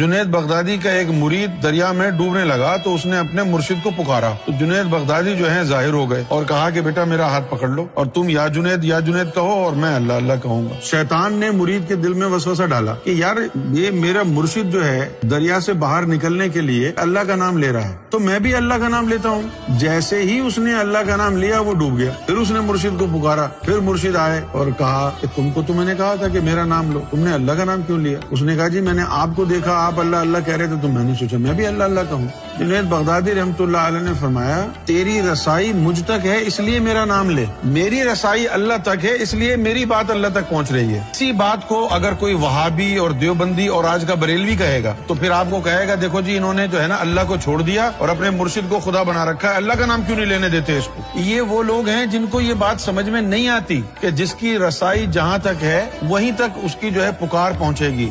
جنید بغدادی کا ایک مرید دریا میں ڈوبنے لگا تو اس نے اپنے مرشد کو پکارا تو جنید بغدادی جو ہے ظاہر ہو گئے اور کہا کہ بیٹا میرا ہاتھ پکڑ لو اور تم یا جنید کہو اور میں اللہ اللہ کہوں گا۔ شیطان نے مرید کے دل میں وسوسہ ڈالا کہ یار یہ میرا مرشد جو ہے دریا سے باہر نکلنے کے لیے اللہ کا نام لے رہا ہے تو میں بھی اللہ کا نام لیتا ہوں۔ جیسے ہی اس نے اللہ کا نام لیا وہ ڈوب گیا۔ پھر اس نے مرشد کو پکارا، پھر مرشد آئے اور کہا کہ تم کو تو میں نے کہا تھا کہ میرا نام لو، تم نے اللہ کا نام کیوں لیا؟ اس نے کہا جی میں نے آپ کو دیکھا آپ اللہ اللہ کہہ رہے تھے تو میں نے سوچا میں بھی اللہ اللہ کہوں۔ جنید بغدادی رحمۃ اللہ علیہ نے فرمایا تیری رسائی مجھ تک ہے اس لیے میرا نام لے، میری رسائی اللہ تک ہے اس لیے میری بات اللہ تک پہنچ رہی ہے۔ اسی بات کو اگر کوئی وہابی اور دیوبندی اور آج کا بریلوی کہے گا تو پھر آپ کو کہے گا دیکھو جی انہوں نے جو ہے نا اللہ کو چھوڑ دیا اور اپنے مرشد کو خدا بنا رکھا ہے، اللہ کا نام کیوں نہیں لینے دیتے اس کو؟ یہ وہ لوگ ہیں جن کو یہ بات سمجھ میں نہیں آتی کہ جس کی رسائی جہاں تک ہے وہیں تک اس کی جو ہے پکار پہنچے گی۔